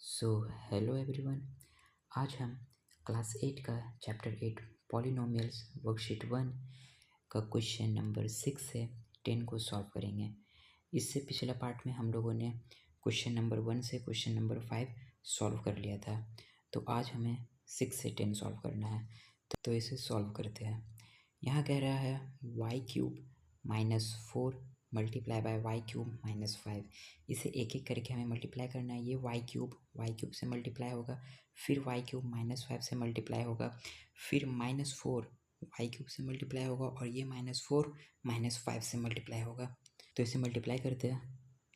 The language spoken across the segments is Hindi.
So hello everyone. आज हम क्लास 8 का चैप्टर 8 पॉलिनोमियल्स वर्कशीट 1 का क्वेश्चन नंबर 6 से 10 को सॉल्व करेंगे। इससे पिछला पार्ट में हम लोगों ने क्वेश्चन नंबर 1 से क्वेश्चन नंबर 5 सॉल्व कर लिया था, तो आज हमें 6 से 10 सॉल्व करना है। तो इसे सॉल्व करते हैं। यहाँ कह रहा है y³ -4 मल्टीप्लाई बाय y³ -5। इसे एक एक करके हमें मल्टीप्लाई करना है। ये y³ से मल्टीप्लाई होगा, फिर y³ -5 से मल्टीप्लाई होगा, फिर -4 y³ से मल्टीप्लाई होगा और ये -4 -5 से मल्टीप्लाई होगा। तो इसे मल्टीप्लाई करते हैं।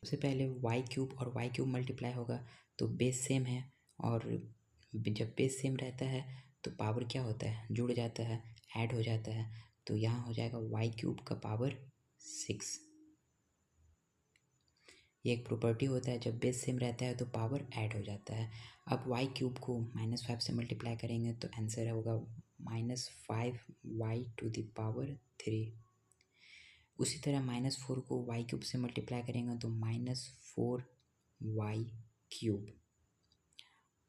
सबसे पहले y³ और y³ मल्टीप्लाई होगा तो बेस सेम है, और जब बेस सेम रहता है तो पावर क्या होता है, जुड़ जाता है, ऐड हो जाता है। तो यहाँ हो जाएगा y³ का पावर 6। ये एक प्रॉपर्टी होता है, जब बेस सेम रहता है तो पावर ऐड हो जाता है। अब y³ को -5 से मल्टीप्लाई करेंगे तो आंसर होगा -5y⁻3। उसी तरह -4 को y³ से मल्टीप्लाई करेंगे तो -4y³,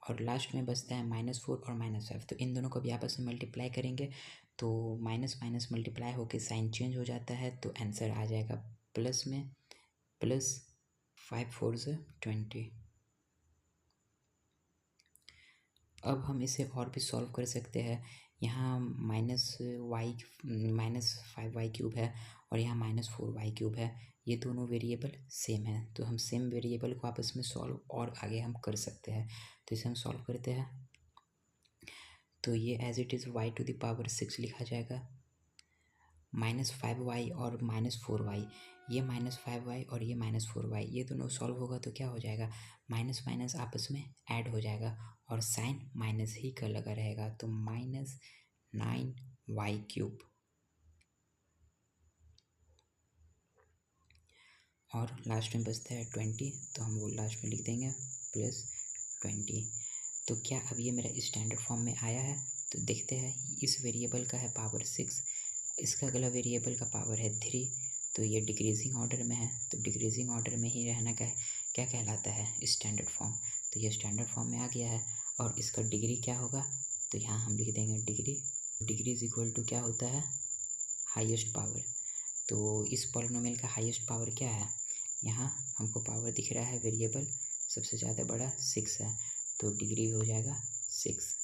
और लास्ट में बचता है -4 और -5। तो इन दोनों को भी आपस में मल्टीप्लाई करेंगे तो माइनस माइनस मल्टीप्लाई होकर साइन चेंज हो जाता है, तो आंसर आ जाएगा प्लस में, प्लस 5 4 20। अब हम इसे और भी सॉल्व कर सकते हैं। यहाँ -5y³ है और यहाँ -4y³ है। ये दोनों वेरिएबल सेम है, तो हम सेम वेरिएबल को आपस में सॉल्व और आगे हम कर सकते हैं। तो इसे हम सॉल्व करते हैं। तो ये एज इट इज़ y⁻6 लिखा जाएगा, -5y और -4y, ये -5y और ये -4y, ये दोनों सॉल्व होगा तो क्या हो जाएगा, माइनस माइनस आपस में ऐड हो जाएगा और साइन माइनस ही का लगा रहेगा, तो -9y³ और लास्ट में बचता है 20, तो हम वो लास्ट में लिख देंगे +20। तो क्या अब ये मेरा स्टैंडर्ड फॉर्म में आया है? तो देखते हैं। इस वेरिएबल का है पावर 6, इसका अगला वेरिएबल का पावर है 3, तो ये डिक्रीजिंग ऑर्डर में है। तो डिक्रीजिंग ऑर्डर में ही रहना का क्या कहलाता है, स्टैंडर्ड फॉर्म। तो ये स्टैंडर्ड फॉर्म में आ गया है। और इसका डिग्री क्या होगा, तो यहाँ हम लिख देंगे डिग्री इज इक्वल टू क्या होता है, हाईएस्ट पावर। तो इस पॉलिनोमियल का हाईएस्ट पावर क्या है, यहाँ हमको पावर दिख रहा है, वेरिएबल सबसे ज़्यादा बड़ा 6 है, तो डिग्री हो जाएगा 6।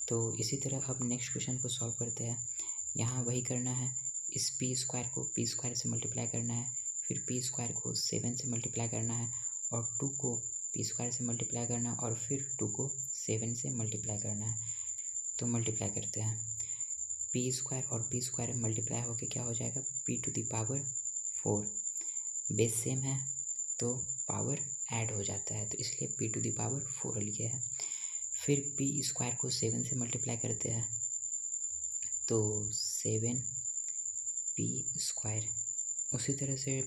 तो इसी तरह अब नेक्स्ट क्वेश्चन को सॉल्व करते हैं। यहाँ वही करना है, इस p² को p² से मल्टीप्लाई करना है, फिर p² को 7 से मल्टीप्लाई करना है, और 2 को p² से मल्टीप्लाई करना है, और फिर 2 को 7 से मल्टीप्लाई करना है। तो मल्टीप्लाई करते हैं। p² और p² मल्टीप्लाई होके क्या हो जाएगा, p⁴। बेस सेम है तो पावर ऐड हो जाता है, तो इसलिए p⁴ लिखे हैं। फिर p² को 7 से मल्टीप्लाई करते हैं तो 7p²। उसी तरह से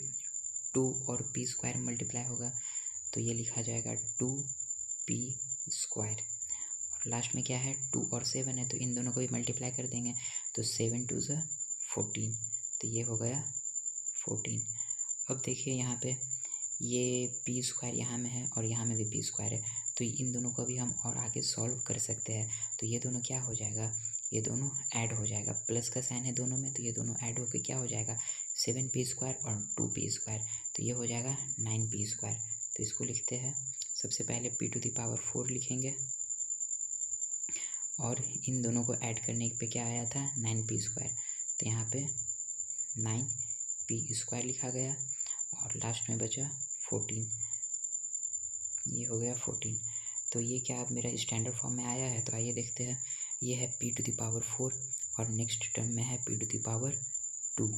2 और p² मल्टीप्लाई होगा तो ये लिखा जाएगा 2p²। और लास्ट में क्या है, 2 और 7 है, तो इन दोनों को भी मल्टीप्लाई कर देंगे तो 7 2 14, तो ये हो गया 14। अब देखिए यहाँ पे ये p² यहाँ में है और यहाँ में भी p² है, तो इन दोनों को भी हम और आगे सॉल्व कर सकते हैं। तो ये दोनों क्या हो जाएगा, ये दोनों ऐड हो जाएगा, प्लस का साइन है दोनों में, तो ये दोनों ऐड होकर क्या हो जाएगा, 7p² और 2p², तो ये हो जाएगा 9p²। तो इसको लिखते हैं। सबसे पहले p⁴ लिखेंगे, और इन दोनों को ऐड करने पे क्या आया था, 9p², तो यहाँ पे 9p² लिखा गया, और लास्ट में बचा 14, ये हो गया 14। तो ये क्या अब मेरा स्टैंडर्ड फॉर्म में आया है, तो आइए देखते हैं। ये है p⁴ और नेक्स्ट टर्म में है p⁴2।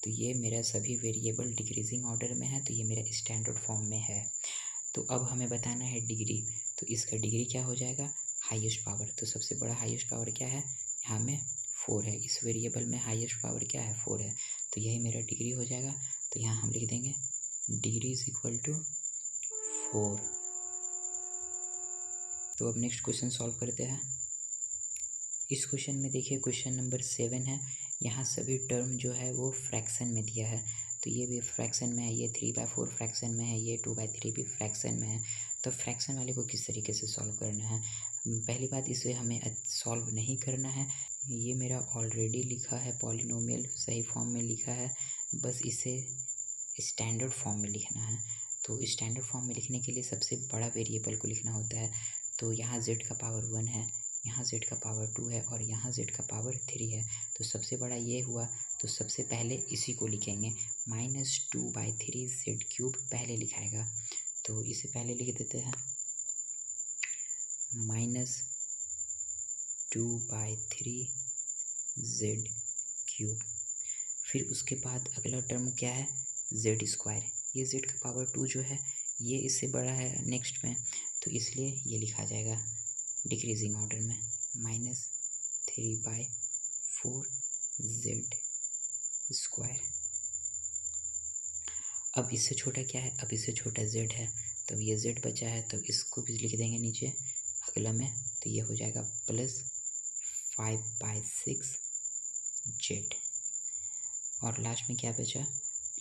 तो ये मेरा सभी वेरिएबल डिक्रीजिंग ऑर्डर में है, तो ये मेरा स्टैंडर्ड फॉर्म में है। तो अब हमें बताना है डिग्री, तो इसका डिग्री क्या हो जाएगा, हाईएस्ट पावर। तो सबसे बड़ा हाईएस्ट पावर क्या है, यहाँ में 4 है, इस वेरिएबल में हाईएस्ट पावर क्या है, 4 है, तो यही मेरा डिग्री हो जाएगा। तो यहाँ हम लिख देंगे डिग्री इज इक्वल टू 4। तो अब नेक्स्ट क्वेश्चन सॉल्व करते हैं। इस क्वेश्चन में देखिए क्वेश्चन नंबर 7 है। यहाँ सभी टर्म जो है वो फ्रैक्शन में दिया है, तो तो ये भी फ्रैक्शन में है, ये 3/4 फ्रैक्शन में है, ये 2/3 भी फ्रैक्शन में है। तो फ्रैक्शन वाले को किस तरीके से सॉल्व करना है? पहली बात, इसे हमें सॉल्व नहीं करना है, ये मेरा ऑलरेडी लिखा है पॉलिनोमियल, सही फॉर्म में लिखा है, बस इसे स्टैंडर्ड फॉर्म में लिखना है। तो स्टैंडर्ड फॉर्म में लिखने के लिए सबसे बड़ा वेरिएबल को लिखना होता है। तो यहाँ z का पावर 1 है, यहाँ z का पावर 2 है और यहाँ z का पावर 3 है। तो सबसे बड़ा ये हुआ, तो सबसे पहले इसी को लिखेंगे, -2/3 z³ पहले लिखाएगा। तो इसे पहले लिख देते हैं, -2/3 z³। फिर उसके बाद अगला टर्म क्या है, z²। ये z का पावर 2 जो है ये इससे बड़ा है नेक्स्ट में, तो इसलिए ये लिखा जाएगा डिक्रीजिंग ऑर्डर में, -3/4 z²। अब इससे छोटा क्या है, अब इससे छोटा z है, तो ये z बचा है, तो इसको भी लिख देंगे नीचे अगला में, तो ये हो जाएगा +5/6 z। और लास्ट में क्या बचा,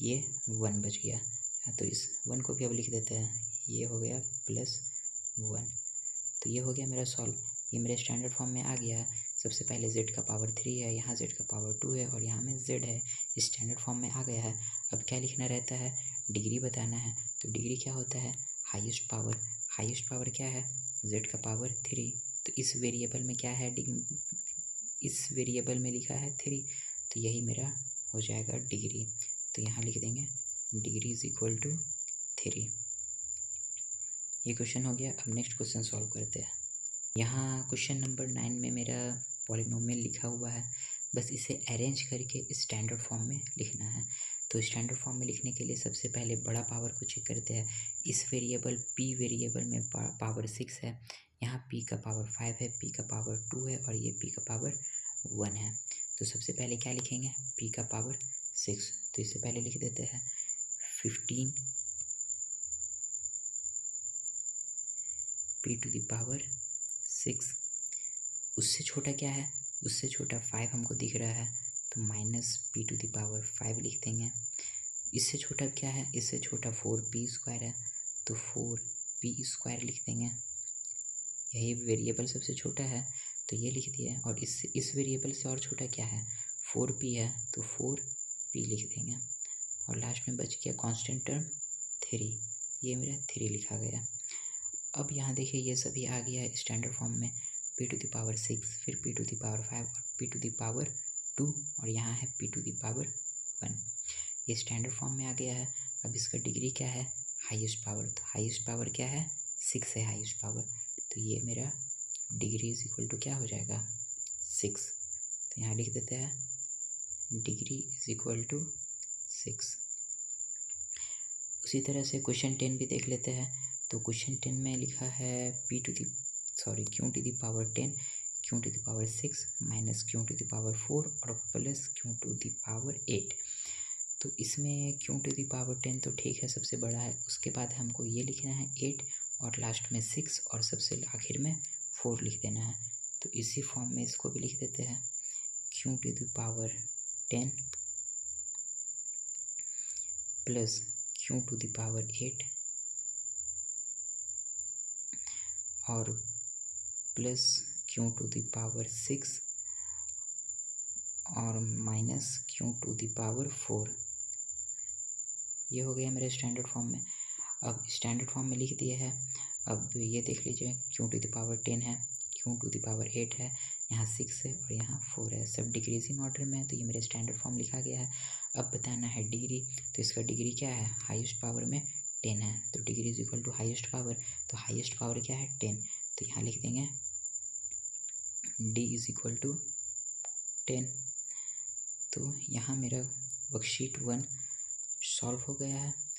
ये 1 बच गया, तो इस 1 को भी अब लिख देते हैं, ये हो गया +1। तो ये हो गया मेरा सॉल्व, ये मेरे स्टैंडर्ड फॉर्म में आ गया है। सबसे पहले z का पावर 3 है, यहाँ z का पावर 2 है और यहाँ में z है, स्टैंडर्ड फॉर्म में आ गया है। अब क्या लिखना रहता है, डिग्री बताना है। तो डिग्री क्या होता है, हाईएस्ट पावर। हाईएस्ट पावर क्या है, z का पावर 3। तो इस वेरिएबल में क्या है, इस वेरिएबल में लिखा है 3, तो यही मेरा हो जाएगा डिग्री। तो यहाँ लिख देंगे डिग्री इज इक्वल टू 3। ये क्वेश्चन हो गया। अब नेक्स्ट क्वेश्चन सॉल्व करते हैं। यहाँ क्वेश्चन नंबर 9 में मेरा पॉलिनोमियल लिखा हुआ है, बस इसे अरेंज करके स्टैंडर्ड फॉर्म में लिखना है। तो स्टैंडर्ड फॉर्म में लिखने के लिए सबसे पहले बड़ा पावर को चेक करते हैं। इस वेरिएबल p वेरिएबल में पावर 6 है, यहाँ p का पावर 5 है, p का पावर 2 है और ये p का पावर 1 है। तो सबसे पहले क्या लिखेंगे, p का पावर 6, तो इससे पहले लिख देते हैं 15 p टू द पावर 6। उससे छोटा क्या है, उससे छोटा 5 हमको दिख रहा है, तो -p टू द पावर 5 लिख देंगे। इससे छोटा क्या है, इससे छोटा 4p² है, तो 4p² लिख देंगे। यही वेरिएबल सबसे छोटा है, तो ये लिख दिया। और इस वेरिएबल से और छोटा क्या है, 4p है, तो 4p लिख देंगे। और लास्ट में बच गया कांस्टेंट टर्म 3, ये मेरा 3 लिखा गया। अब यहाँ देखिए ये सभी आ गया है स्टैंडर्ड फॉर्म में, p टू द पावर 6, फिर p टू द पावर 5 और p टू द पावर 2 और यहाँ है p टू द पावर 1। ये स्टैंडर्ड फॉर्म में आ गया है। अब इसका डिग्री क्या है, हाईएस्ट पावर। तो हाईएस्ट पावर क्या है, 6 है हाईएस्ट पावर, तो ये मेरा डिग्री इज इक्वल टू क्या हो जाएगा, 6। तो यहाँ लिख देते हैं डिग्री इज इक्वल टू 6। उसी तरह से क्वेश्चन 10 भी देख लेते हैं। तो क्वेश्चन 10 में लिखा है q to the power 10, q to the power 6 minus q to the power 4 और plus q to the power 8। तो इसमें q टू द पावर 10 तो ठीक है, सबसे बड़ा है। उसके बाद हमको ये लिखना है 8 और लास्ट में 6 और सबसे आखिर में 4 लिख देना है। तो इसी फॉर्म में इसको भी लिख देते हैं, q to the power 10 plus q to the power 8 और plus q to the power 6 और minus q to the power 4। ये हो गया मेरे स्टैंडर्ड फॉर्म में। अब स्टैंडर्ड फॉर्म में लिख दिया है। अब ये देख लीजिए q टू द पावर 10 है, q टू द पावर 8 है, यहाँ 6 है और यहाँ 4 है, सब डिक्रीजिंग ऑर्डर में है। तो ये मेरे स्टैंडर्ड फॉर्म लिखा गया है। अब बताना है डिग्री। तो इसका डिग्री क्या है, हाईएस्ट पावर में 10 है, तो degree is equal to highest power. तो हाईएस्ट पावर क्या है, 10, तो यहाँ लिख देंगे d इज इक्वल टू 10। तो यहाँ मेरा वर्कशीट 1 सॉल्व हो गया है।